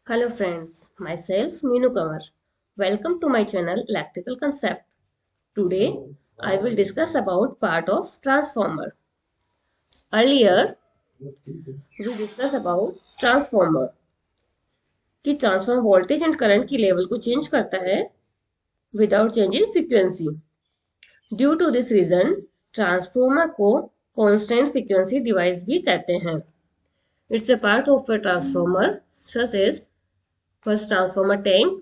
Hello friends, myself Meenu Kamar. Welcome to my channel Electrical Concept. Today I will discuss about part of transformer. Earlier we discussed about transformer कि transformer voltage and current की level को change करता है without change in frequency. Due to this reason transformer को constant frequency device भी कहते हैं. It's a part of a transformer such as first transformer tank,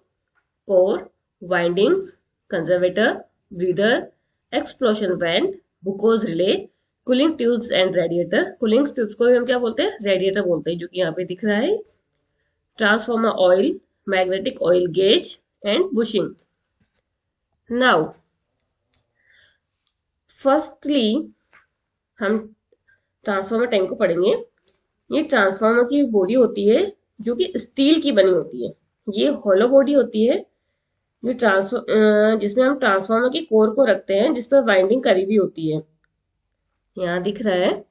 core, windings, conservator, breather, explosion vent, Bucos relay, cooling tubes and radiator. Cooling tubes को हम क्या बोलते हैं? Radiator बोलते हैं, जो कि यहाँ पे दिख रहा है. Transformer oil, magnetic oil gauge and bushing. Now firstly हम ट्रांसफॉर्मर टैंक को पढ़ेंगे. ये ट्रांसफॉर्मर की बॉडी होती है जो कि स्टील की बनी होती है. ये हॉलो बॉडी होती है जिसमें हम ट्रांसफार्मर की कोर को रखते हैं, जिस पर वाइंडिंग करी हुई होती है. यहाँ दिख रहा है,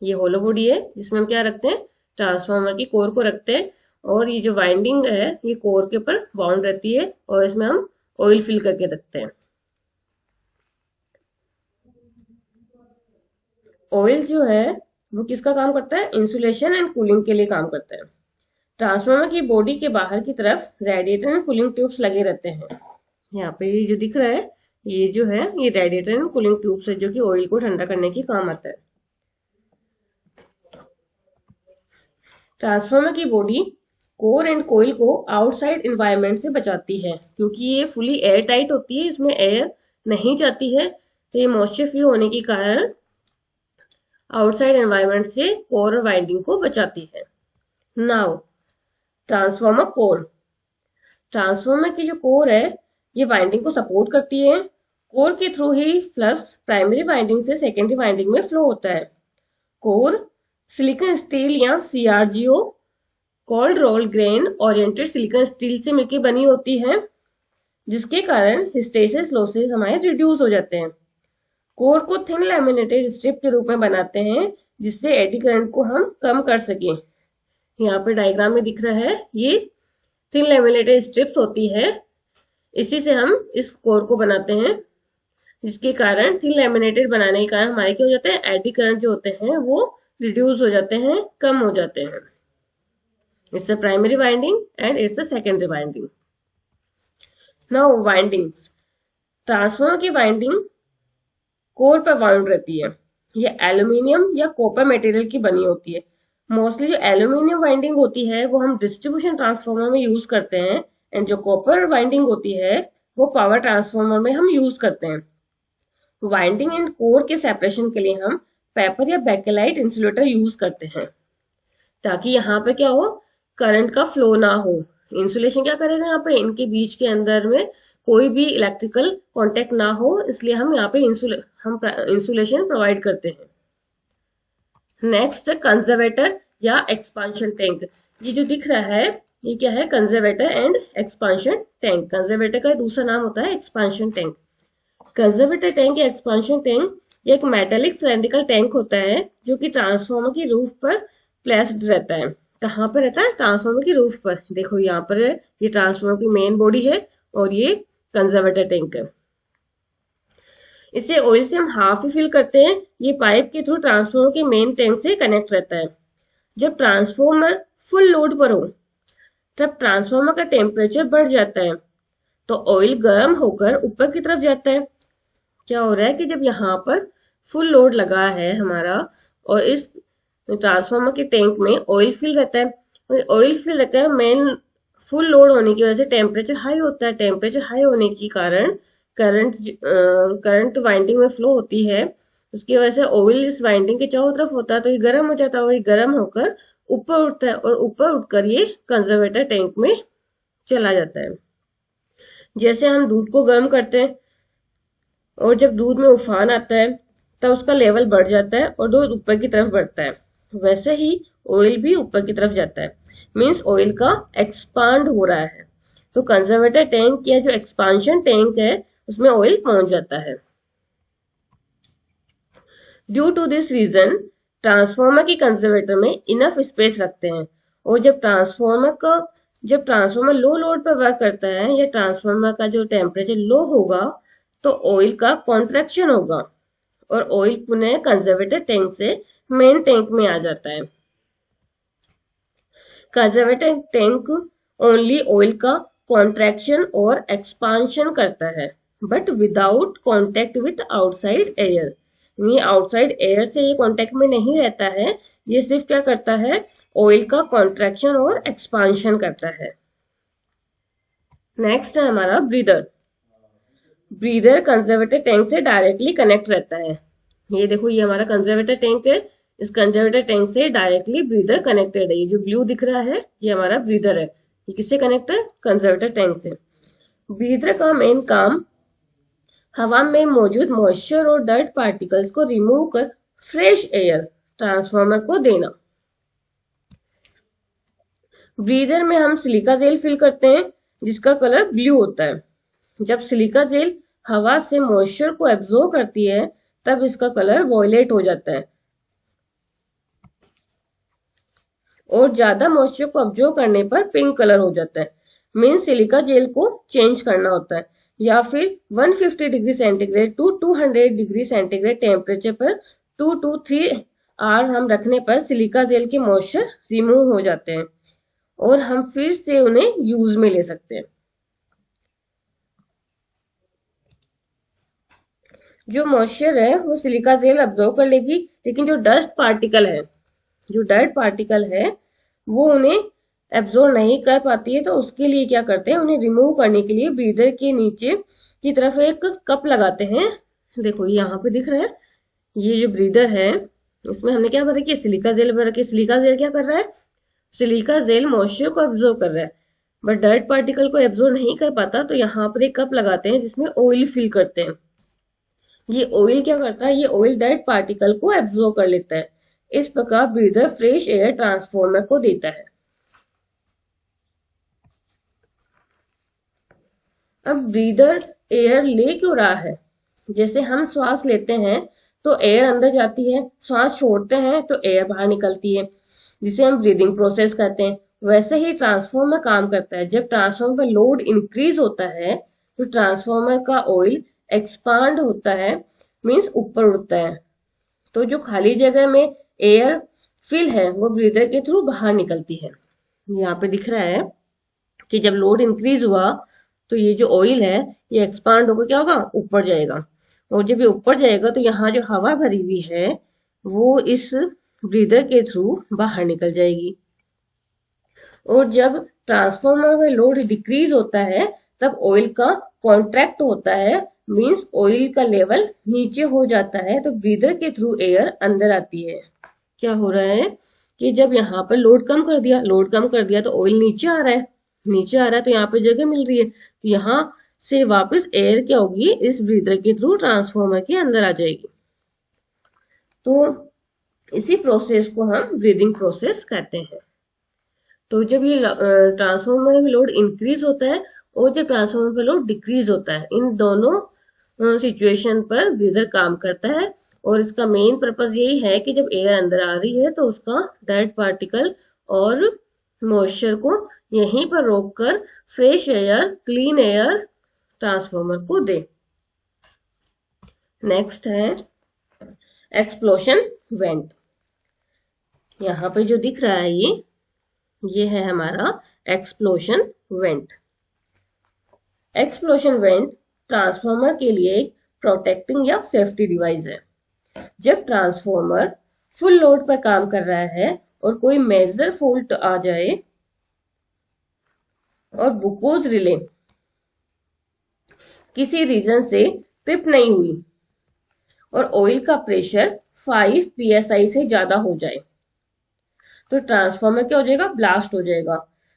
ये होलो बॉडी है जिसमें हम क्या रखते हैं? ट्रांसफार्मर की कोर को रखते हैं. और ये जो वाइंडिंग है ये कोर के ऊपर बाउंड रहती है और इसमें हम ऑयल फिल करके रखते हैं. ऑयल जो है वो किसका काम करता है? इंसुलेशन एंड कूलिंग के लिए काम करता है. ट्रांसफार्मर की बॉडी के बाहर की तरफ रेडिएटर एंड कूलिंग ट्यूब्स लगे रहते हैं. यहाँ पे ये जो दिख रहा है ये जो है ये रेडिएटर एंड कूलिंग ट्यूब्स है, जो कि ऑयल को ठंडा करने के काम आता है. ट्रांसफार्मर की बॉडी कोर एंड कोयल को आउटसाइड एनवायरनमेंट से बचाती है, क्योंकि ये फुली एयर टाइट होती है, इसमें एयर नहीं जाती है. तो ये मॉइस्चर फ्री होने के कारण आउटसाइड एनवायरनमेंट से कोर और वाइंडिंग को बचाती है. Now transformer core. ट्रांसफार्मर की जो कोर है ये वाइंडिंग को सपोर्ट करती है. कोर के थ्रू ही फ्लक्स प्राइमरी वाइंडिंग से सेकेंडरी वाइंडिंग में फ्लो होता है. कोर सिलिकॉन स्टील या CRGO cold roll grain oriented silicon steel से मिलकर बनी होती है, जिसके कारण हिस्टेरेसिस लॉसेस हमारे रिड्यूस हो जाते हैं. कोर को थिन लैमिनेटेड स्ट्रिप के रूप में बनाते हैं, जिससे एडी करंट को हम कम कर सकें. यहाँ पे डायग्राम में दिख रहा है, ये थिन लैमिनेटेड स्ट्रिप्स होती है, इसी से हम इस कोर को बनाते हैं, जिसके कारण थिन लैमिनेटेड बनाने के कारण हमारे क्या हो जाते हैं? एडी करंट जो होते हैं वो रिड्यूस हो जाते हैं, कम हो जाते हैं. It's the primary winding and it's the secondary winding. Now windings. Transformer की वाइंडिंग कोर पर बाउंड रहती है. ये एल्यूमिनियम या कॉपर मटेरियल की बनी होती है. मोस्टली जो एल्यूमिनियम वाइंडिंग होती है वो हम डिस्ट्रीब्यूशन ट्रांसफार्मर में यूज करते हैं, एंड जो कॉपर वाइंडिंग होती है वो पावर ट्रांसफार्मर में हम यूज करते हैं. वाइंडिंग एंड कोर के सेपरेशन के लिए हम पेपर या बैकेलाइट इंसुलेटर यूज करते हैं, ताकि यहाँ पे क्या हो? करंट का फ्लो ना हो. इंसुलेशन क्या करेगा? यहाँ पे इनके बीच के अंदर में कोई भी इलेक्ट्रिकल कांटेक्ट ना हो, इसलिए हम यहाँ पे इंसुलेशन प्रोवाइड करते हैं. नेक्स्ट कंजर्वेटर या एक्सपांशन टैंक. ये जो दिख रहा है ये क्या है? Conservator and expansion tank. Conservator का दूसरा नाम होता है एक्सपांशन टैंक. कंजर्वेटर टैंक या एक्सपांशन टैंक ये एक मेटेलिक सिलेंड्रिकल टैंक होता है, जो कि ट्रांसफार्मर की रूफ पर प्लेस्ड रहता है. कहाँ पर रहता है? ट्रांसफार्मर की रूफ पर. देखो यहाँ पर है, ये ट्रांसफार्मर की मेन बॉडी है और ये कंजर्वेटर टैंक है. इसे ऑयल से हम हाफ ही फिल करते हैं. ये पाइप के थ्रू ट्रांसफार्मर के मेन टैंक से कनेक्ट रहता है. जब ट्रांसफार्मर फुल लोड पर हो तब ट्रांसफार्मर का टेम्परेचर बढ़ जाता है, तो ऑयल गर्म होकर ऊपर की तरफ जाता है. क्या हो रहा है कि जब यहाँ पर फुल लोड लगा है हमारा और इस ट्रांसफार्मर के टैंक में ऑयल फिल रहता है, ऑयल फिल रहता है, मेन फुल लोड होने की वजह से टेम्परेचर हाई होता है. टेम्परेचर हाई होने के कारण करंट वाइंडिंग में फ्लो होती है. उसकी वजह से ऑयल इस वाइंडिंग के चारों तरफ होता है, तो ये गर्म हो जाता है और ये गर्म होकर ऊपर उठता है और ऊपर उठकर ये कंजर्वेटर टैंक में चला जाता है. जैसे हम दूध को गर्म करते हैं और जब दूध में उफान आता है तब उसका लेवल बढ़ जाता है और दूध ऊपर की तरफ बढ़ता है, वैसे ही ऑयल भी ऊपर की तरफ जाता है. मींस ऑयल का एक्सपांड हो रहा है. तो कंजर्वेटर टैंक या जो एक्सपांशन टैंक है उसमें ऑयल पहुंच जाता है. Due to this reason transformer की कंजर्वेटर में इनफ स्पेस रखते हैं, और जब ट्रांसफार्मर का जब ट्रांसफार्मर लो लोड पर वर्क करता है या ट्रांसफार्मर का जो टेम्परेचर लो होगा तो ऑयल का कॉन्ट्रैक्शन होगा और ऑयल पुनः कंजर्वेटर टैंक से मेन टैंक में आ जाता है। कंजर्वेटर टैंक ओनली ऑयल का कॉन्ट्रैक्शन और एक्सपांशन करता है but without contact with outside air. ये आउटसाइड एयर से ये कॉन्टेक्ट में नहीं रहता है, ये सिर्फ क्या करता है, ऑयल का कॉन्ट्रैक्शन और एक्सपांशन करता है। नेक्स्ट है हमारा ब्रीदर। ब्रीदर कंजर्वेटर टैंक से डायरेक्टली कनेक्ट रहता है। ये देखो, ये हमारा कंजर्वेटर टैंक है, इस कंजर्वेटर टैंक से डायरेक्टली ब्रीदर कनेक्टेड है। ये जो ब्लू दिख रहा है ये हमारा ब्रीदर है। ये किससे कनेक्ट है? कंजर्वेटर टैंक से। ब्रीदर का मेन काम हवा में मौजूद मॉइस्चर और डर्ट पार्टिकल्स को रिमूव कर फ्रेश एयर ट्रांसफार्मर को देना। ब्रीदर में हम सिलिका जेल फिल करते हैं जिसका कलर ब्लू होता है। जब सिलिका जेल हवा से मॉइस्चर को एब्जॉर्ब करती है तब इसका कलर वॉयलेट हो जाता है और ज्यादा मॉइस्चर को एब्जॉर्ब करने पर पिंक कलर हो जाता है। मीन्स सिलिका जेल को चेंज करना होता है या फिर 150 degree centigrade to 200 degree centigrade temperature पर 2 to 3 आवर हम रखने पर सिलिका जेल के मॉइस्चर रिमूव हो जाते हैं और हम फिर से उन्हें यूज में ले सकते हैं। जो मॉइस्चर है वो सिलिका जेल अब्जॉर्ब कर लेगी, लेकिन जो डस्ट पार्टिकल है वो उन्हें एब्जॉर्ब नहीं कर पाती है। तो उसके लिए क्या करते हैं, उन्हें रिमूव करने के लिए ब्रीदर के नीचे की तरफ एक कप लगाते हैं। देखो ये यहाँ पे दिख रहा है, ये जो ब्रीदर है इसमें हमने क्या भरा कि सिलिका जेल भरा के। सिलिका जेल क्या कर रहा है, सिलिका जेल मॉइस्चर को एब्जॉर्ब कर रहा है बट डर्ट पार्टिकल को एब्जॉर्ब नहीं कर पाता। तो यहाँ पर एक कप लगाते हैं जिसमें ऑयल फिल करते हैं। ये ऑयल क्या करता है, ये ऑयल डर्ट पार्टिकल को एब्जॉर्ब कर लेता है। इस प्रकार ब्रीदर फ्रेश एयर ट्रांसफार्मर को देता है। अब ब्रीदर एयर ले क्यों रहा है? जैसे हम श्वास लेते हैं तो एयर अंदर जाती है, श्वास छोड़ते हैं तो एयर बाहर निकलती है, जिसे हम ब्रीदिंग प्रोसेस कहते हैं। वैसे ही ट्रांसफार्मर काम करता है। जब ट्रांसफार्मर पर लोड इंक्रीज होता है तो ट्रांसफार्मर का ऑयल एक्सपांड होता है, मीन्स ऊपर उड़ता है। तो जो खाली जगह में एयर फिल है वो ब्रीदर के थ्रू बाहर निकलती है। यहाँ पे दिख रहा है कि जब लोड इंक्रीज हुआ तो ये जो ऑयल है ये एक्सपांड होकर क्या होगा, ऊपर जाएगा। और जब ये ऊपर जाएगा तो यहाँ जो हवा भरी हुई है वो इस ब्रीदर के थ्रू बाहर निकल जाएगी। और जब ट्रांसफार्मर में लोड डिक्रीज होता है तब ऑयल का कॉन्ट्रैक्ट होता है, मींस ऑयल का लेवल नीचे हो जाता है तो ब्रीदर के थ्रू एयर अंदर आती है। क्या हो रहा है कि जब यहाँ पर लोड कम कर दिया तो ऑयल नीचे आ रहा है तो यहाँ पे जगह मिल रही है, तो यहाँ से वापस एयर क्या होगी, इस ब्रीदर के थ्रू ट्रांसफार्मर के अंदर आ जाएगी। तो इसी प्रोसेस को हम ब्रीदिंग प्रोसेस कहते हैं। तो जब ये ट्रांसफार्मर में लोड इंक्रीज होता है और जब ट्रांसफार्मर पर लोड डिक्रीज होता है, इन दोनों सिचुएशन पर ब्रीदर काम करता है। और इसका मेन पर्पस यही है कि जब एयर अंदर आ रही है तो उसका डर्ट पार्टिकल और मॉइस्चर को यहीं पर रोककर fresh air, clean air transformer को दे। नेक्स्ट है एक्सप्लोशन वेंट। यहाँ पे जो दिख रहा है ये है हमारा explosion went. Explosion went transformer के लिए एक प्रोटेक्टिंग या सेफ्टी डिवाइस है। जब ट्रांसफार्मर फुल लोड पर काम कर रहा है और कोई मेजर फॉल्ट आ जाए और ग्लूकोज रिले किसी रीजन से ट्रिप नहीं हुई और ऑयल का प्रेशर 5 psi से ज्यादा हो जाए तो ट्रांसफार्मर क्या हो जाएगा, ब्लास्ट हो जाएगा।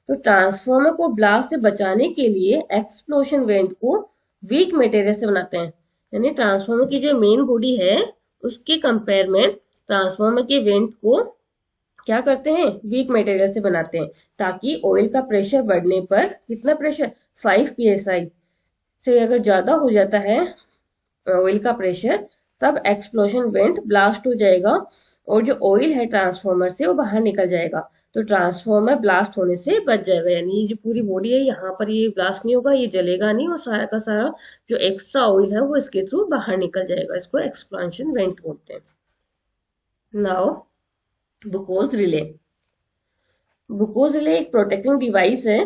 तो ट्रांसफार्मर को ब्लास्ट से बचाने के लिए एक्सप्लोशन वेंट को वीक मटेरियल से बनाते हैं। यानी ट्रांसफार्मर की जो मेन बॉडी है उसके कंपेयर में ट्रांसफार्मर के वेंट को क्या करते हैं, वीक मटेरियल से बनाते हैं, ताकि ऑयल का प्रेशर बढ़ने पर, कितना प्रेशर, 5 psi से अगर ज्यादा हो जाता है ऑयल का प्रेशर तब एक्सप्लोशन वेंट ब्लास्ट हो जाएगा और जो ऑयल है ट्रांसफार्मर से वो बाहर निकल जाएगा। तो ट्रांसफॉर्मर ब्लास्ट होने से बच जाएगा, यानी ये जो पूरी बॉडी है यहाँ पर ये ब्लास्ट नहीं होगा, ये जलेगा नहीं, और सारा का सारा जो एक्स्ट्रा ऑयल है वो इसके थ्रू बाहर निकल जाएगा। इसको एक्सपांशन वेंट बोलते हैं। Now Buchholz relay. Buchholz relay एक प्रोटेक्टिंग डिवाइस है।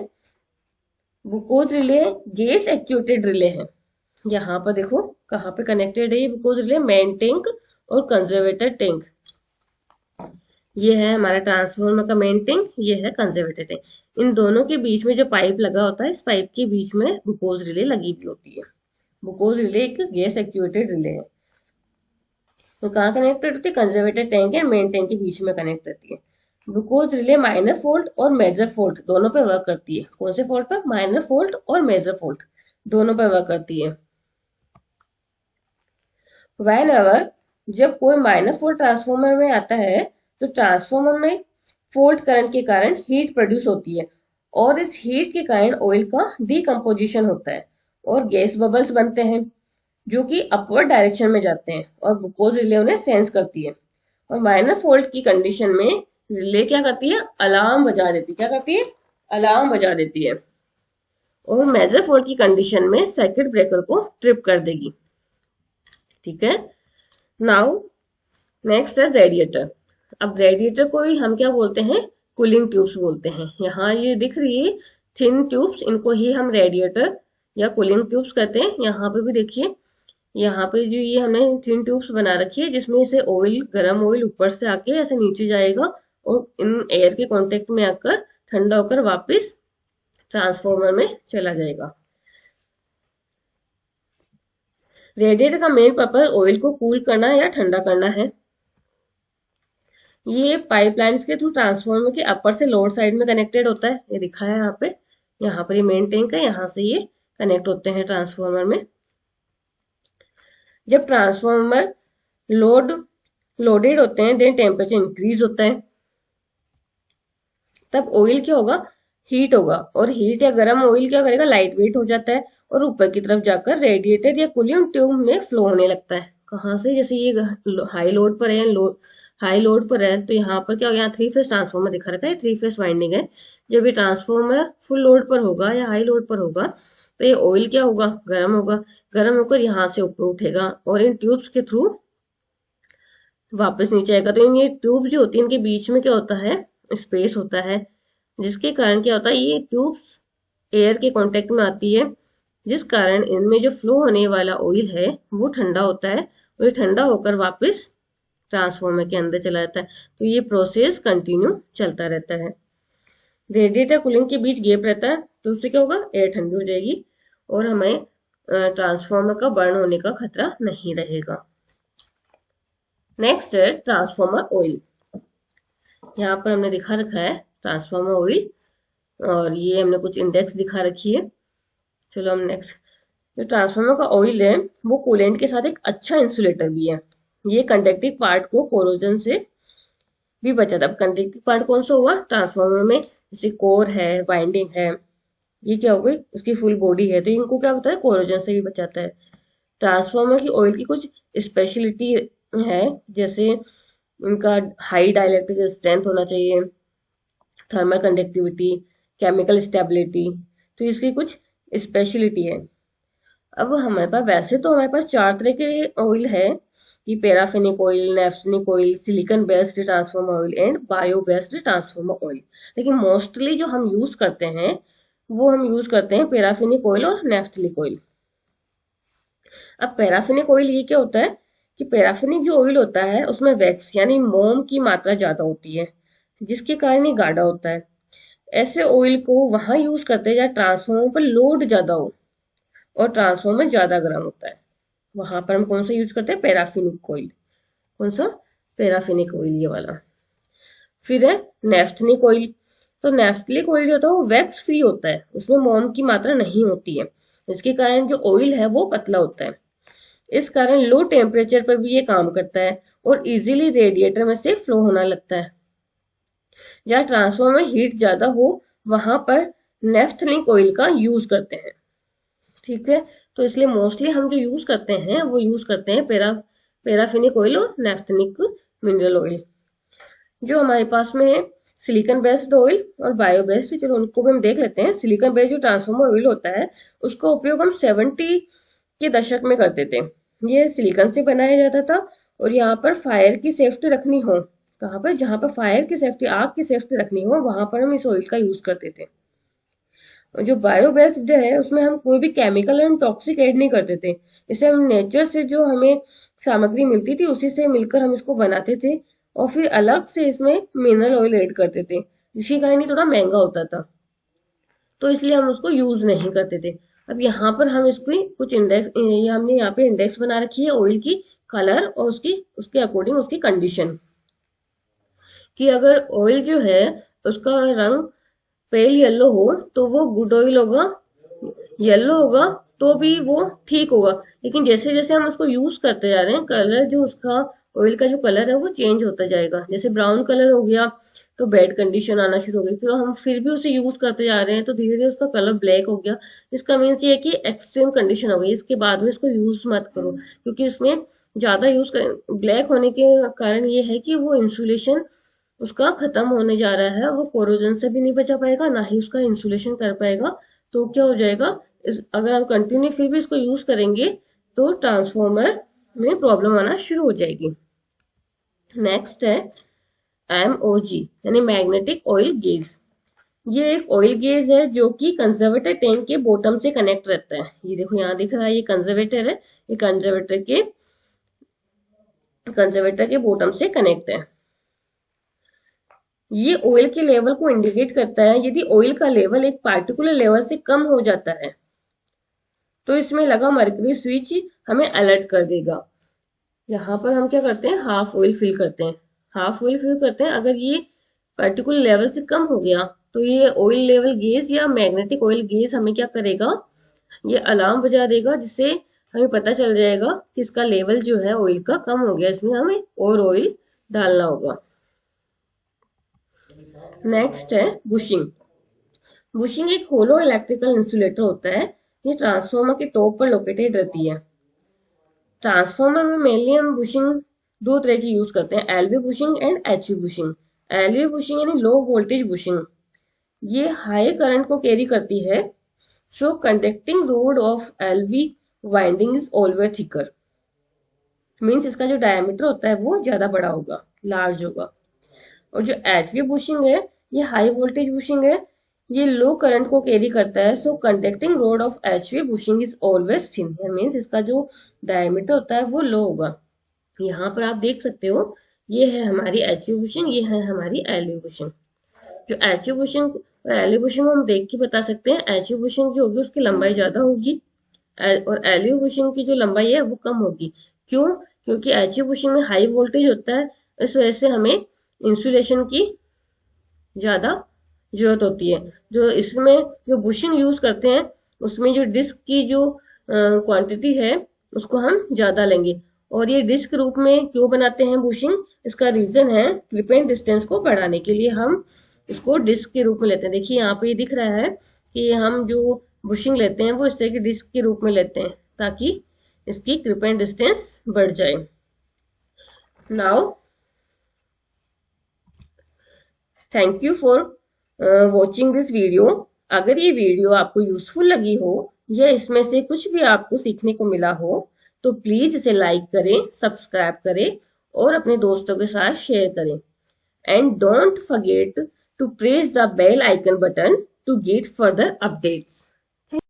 Buchholz relay gas actuated relay है। यहाँ पर देखो कहाँ पे कनेक्टेड है ये बुकोज रिले, मेन टैंक और कंजर्वेटर टैंक। ये है हमारा ट्रांसफार्मर का मेन टैंक, ये है कंजर्वेटर टैंक। इन दोनों के बीच में जो पाइप लगा होता है, इस पाइप के बीच में बुकोज रिले लगी हुई होती है। बुकोज रिले एक गैस एक्चुएटेड रिले है। तो कहाँ कनेक्टेड होती है? कंजर्वेटर टैंक है मेन टैंक के बीच में कनेक्ट रहती है। बुकोज रिले माइनर फॉल्ट और मेजर फॉल्ट दोनों पे वर्क करती है। कौन से फॉल्ट पर? माइनर फॉल्ट और मेजर फॉल्ट दोनों पे वर्क करती है। व्हेन एवर जब कोई माइनर फॉल्ट ट्रांसफार्मर में आता है तो ट्रांसफार्मर में फॉल्ट करंट के कारण हीट प्रोड्यूस होती है, और इस हीट के कारण ऑयल का डीकम्पोजिशन होता है और गैस बबल्स बनते हैं जो कि अपवर्ड डायरेक्शन में जाते हैं, और ग्लूकोज रिले उन्हें सेंस करती है। और माइनर फॉल्ट की कंडीशन में रिले क्या करती है? अलार्म बजा देती है। क्या करती है? अलार्म बजा देती है। और मेजर फॉल्ट की कंडीशन में सर्किट ब्रेकर को ट्रिप कर देगी। ठीक है। नाउ नेक्स्ट है रेडिएटर। अब रेडिएटर को ही हम क्या बोलते हैं? कूलिंग ट्यूब्स बोलते हैं। यहाँ ये दिख रही है थिन ट्यूब्स, इनको ही हम रेडिएटर या कूलिंग ट्यूब्स कहते हैं। यहाँ पे भी देखिए, यहाँ पे जो ये हमने थिन ट्यूब्स बना रखी है जिसमें से ऑयल, गर्म ऑयल ऊपर से आके ऐसे नीचे जाएगा और इन एयर के कांटेक्ट में आकर ठंडा होकर वापस ट्रांसफार्मर में चला जाएगा। रेडिएटर का मेन पर्पज ऑयल को कूल करना या ठंडा करना है। ये पाइपलाइंस के थ्रू ट्रांसफार्मर के अपर से लोअर साइड में कनेक्टेड होता है। ये दिखा है यहाँ पे। यहाँ पर ये मेन टैंक है, यहाँ से ये कनेक्ट होते हैं ट्रांसफार्मर में। जब ट्रांसफार्मर लोडेड होते हैं, देन टेम्परेचर इंक्रीज होता है। तब ऑयल क्या होगा? हीट होगा, और हीट या गर्म ऑयल क्या करेगा? लाइट वेट हो जाता है और ऊपर की तरफ जाकर रेडिएटर या कूलिंग ट्यूब में फ्लो होने लगता है। कहाँ से? जैसे ये हाई लोड पर है, हाई लोड पर है तो यहाँ पर क्या होगा? यहाँ 3 फेज ट्रांसफार्मर दिखा रखा है, 3 फेज वाइंडिंग है। जब ये ट्रांसफार्मर फुल लोड पर होगा या हाई लोड पर होगा तो ये ऑयल क्या होगा? गर्म होगा। गर्म होकर यहाँ से ऊपर उठेगा और इन ट्यूब्स के थ्रू वापस नीचे आएगा। तो ये ट्यूब जो होती है इनके बीच में क्या होता है? स्पेस होता है, जिसके कारण क्या होता है? ये ट्यूब्स एयर के कांटेक्ट में आती है, जिस कारण इनमें जो फ्लो होने वाला ऑयल है वो ठंडा होता है, और ये ठंडा होकर वापस ट्रांसफार्मर के अंदर चला जाता है। तो ये प्रोसेस कंटिन्यू चलता रहता है। रेडिएटर कूलिंग के बीच गैप रहता है, तो उससे क्या होगा? एयर ठंडी हो जाएगी और हमें ट्रांसफार्मर का बर्न होने का खतरा नहीं रहेगा। नेक्स्ट है ट्रांसफार्मर ऑयल। यहाँ पर हमने दिखा रखा है ट्रांसफार्मर ऑयल, और ये हमने कुछ इंडेक्स दिखा रखी है। चलो हम नेक्स्ट। जो ट्रांसफार्मर का ऑयल है वो कूलेंट के साथ एक अच्छा इंसुलेटर भी है। ये कंडक्टिव पार्ट को कोरोजन से भी बचाता है। अब कंडक्टिव पार्ट कौन सा हुआ? ट्रांसफार्मर में जैसे कोर है, वाइंडिंग है, ये क्या हो गई? उसकी फुल बॉडी है, तो इनको क्या होता है? कोरोजन से भी बचाता है। ट्रांसफार्मर की ऑयल की कुछ स्पेशलिटी है, जैसे इनका हाई डाइलेक्ट्रिक स्ट्रेंथ होना चाहिए, थर्मल कंडक्टिविटी, केमिकल स्टेबिलिटी, तो इसकी कुछ स्पेशलिटी है। अब हमारे पास वैसे तो हमारे पास 4 तरह के ऑयल है कि paraffinic oil, नेफ्थेनिक oil, silicon based transformer oil and bio based transformer oil. लेकिन मोस्टली जो हम यूज करते हैं वो हम यूज करते हैं पैराफिनिक ऑयल और नेफ्थेनिक ऑयल। अब पैराफिनिक ऑयल ये क्या होता है कि पैराफिनिक जो ऑयल होता है उसमें वैक्स यानी मोम की मात्रा ज्यादा होती है, जिसके कारण ये गाढ़ा होता है। ऐसे ऑयल को वहां यूज करते हैं जहाँ ट्रांसफार्मर पर लोड ज्यादा हो और ट्रांसफार्मर ज्यादा गर्म होता है। वहां पर हम कौन सा यूज करते हैं? Paraffinic oil. कौन सा? पैराफिनिक ऑयल, ये वाला। फिर है नेफ्थेनिक ऑयल। तो नेफ्थेनिक ऑयल जो होता है वो वैक्स फ्री होता है, उसमें मोम की मात्रा नहीं होती है, जिसके कारण जो ऑयल है वो पतला होता है। इस कारण लो टेम्परेचर पर भी ये काम करता है और इजीली रेडिएटर में से फ्लो होना लगता है। जहाँ ट्रांसफार्मर में हीट ज्यादा हो वहां पर नेफ्थेनिक ऑयल का यूज करते हैं। ठीक है, तो इसलिए मोस्टली हम जो यूज करते हैं वो यूज करते हैं पैराफिनिक ऑयल और नेफ्थेनिक मिनरल ऑयल। जो हमारे पास में है सिलिकॉन बेस्ड ऑयल और बायो बेस्ड, चलो उनको भी हम देख लेते हैं। सिलिकॉन बेस्ड जो ट्रांसफॉर्मर ऑयल होता है उसका उपयोग हम 70 के दशक में करते थे। ये सिलिकॉन से बनाया जाता था और यहाँ पर फायर की सेफ्टी रखनी हो, कहाँ पर, जहाँ पर फायर की सेफ्टी, आग की सेफ्टी रखनी हो, वहां पर हम इस ऑयल का यूज करते थे। और जो बायो बेस्ड है उसमें हम कोई भी केमिकल एंड टॉक्सिक ऐड नहीं करते थे। इसे हम नेचर से जो हमें सामग्री मिलती थी उसी से मिलकर हम इसको बनाते थे और फिर अलग से इसमें मिनरल ऑयल ऐड करते थे, जिसके कारण ये थोड़ा महंगा होता था, तो इसलिए हम उसको यूज नहीं करते थे। अब यहाँ पर हम इसको कुछ इंडेक्स, ये हमने यहाँ पे इंडेक्स बना रखी है ऑयल की कलर और उसकी उसके अकॉर्डिंग उसकी कंडीशन, कि अगर ऑयल जो है उसका रंग पेल येलो हो तो वो गुड ऑयल होगा, येलो होगा तो भी वो ठीक होगा। लेकिन जैसे जैसे हम उसको यूज करते जा रहे हैं, कलर जो उसका ऑयल का जो कलर है वो चेंज होता जाएगा। जैसे ब्राउन कलर हो गया तो बैड कंडीशन आना शुरू हो गई, फिर हम फिर भी उसे यूज करते जा रहे हैं तो धीरे धीरे उसका कलर ब्लैक हो गया। इसका मीन्स ये है कि एक्सट्रीम कंडीशन हो गई, इसके बाद में इसको यूज मत करो, क्योंकि इसमें ज्यादा यूज कर, ब्लैक होने के कारण ये है कि वो इंसुलेशन उसका खत्म होने जा रहा है, वो कोरोजन से भी नहीं बचा पाएगा, ना ही उसका इंसुलेशन कर पाएगा। तो क्या हो जाएगा, अगर हम कंटिन्यू फिर भी इसको यूज करेंगे तो ट्रांसफॉर्मर में प्रॉब्लम आना शुरू हो जाएगी। नेक्स्ट है MOG यानी मैग्नेटिक ऑयल गेज। ये एक ऑयल गेज है जो कि कंजर्वेटर टैंक के बॉटम से कनेक्ट रहता है। ये देखो यहाँ दिख रहा है, ये कंजर्वेटर है, ये कंजर्वेटर के बॉटम से कनेक्ट है। ये ऑयल के लेवल को इंडिकेट करता है। यदि ऑयल का लेवल एक पार्टिकुलर लेवल से कम हो जाता है तो इसमें लगा मरकरी स्विच हमें अलर्ट कर देगा। यहाँ पर हम क्या करते हैं, हाफ ऑयल फिल करते हैं, हाफ ऑयल फिल करते हैं। अगर ये पर्टिकुलर लेवल से कम हो गया तो ये ऑयल लेवल गेज या मैग्नेटिक ऑयल गेज हमें क्या करेगा, ये अलार्म बजा देगा, जिससे हमें पता चल जाएगा कि इसका लेवल जो है ऑयल का कम हो गया, इसमें हमें और ऑयल डालना होगा। नेक्स्ट है बुशिंग। बुशिंग एक होलो इलेक्ट्रिकल इंसुलेटर होता है। ये ट्रांसफार्मर के टॉप पर लोकेटेड रहती है। ट्रांसफार्मर में मेनली हम बुशिंग दो तरह की यूज करते हैं, LV bushing and HV bushing. LV bushing यानी लो वोल्टेज बुशिंग, ये हाई करंट को कैरी करती है। So conducting rod of LV winding is always thicker, means इसका जो डायमीटर होता है वो ज्यादा बड़ा होगा, लार्ज होगा। और जो एचवी बुशिंग है ये हाई वोल्टेज बुशिंग है, ये लो करंट को कैरी करता है। So conducting rod of HV bushing is always thin, means इसका जो डायमीटर होता है वो लो होगा। यहाँ पर आप देख सकते हो, ये है हमारी एचवी बुशिंग, ये है हमारी एलवी बुशिंग। जो एचवी बुशिंग और एलवी बुशिंग हम देख के बता सकते हैं। एचवी बुशिंग जो होगी उसकी लंबाई ज्यादा होगी और एलवी बुशिंग की जो लंबाई है वो कम होगी। क्यों? क्योंकि एचवी बुशिंग में हाई वोल्टेज होता है, इस वजह से हमें इंसुलेशन की ज्यादा जरूरत होती है। जो इसमें जो बुशिंग यूज करते हैं उसमें जो डिस्क की जो क्वांटिटी है उसको हम ज्यादा लेंगे। और ये डिस्क रूप में क्यों बनाते हैं बुशिंग, इसका रीजन है क्लिपेंट डिस्टेंस को बढ़ाने के लिए हम इसको डिस्क के रूप में लेते हैं। देखिए यहाँ पे ये दिख रहा है कि हम जो बुशिंग लेते हैं वो इस तरह की डिस्क के रूप में लेते हैं ताकि इसकी क्लिपेंट डिस्टेंस बढ़ जाए। Now thank you for watching this video. अगर ये वीडियो आपको यूजफुल लगी हो या इसमें से कुछ भी आपको सीखने को मिला हो तो प्लीज इसे लाइक करें, सब्सक्राइब करें और अपने दोस्तों के साथ शेयर करें। And don't forget to press the bell icon button to get further updates.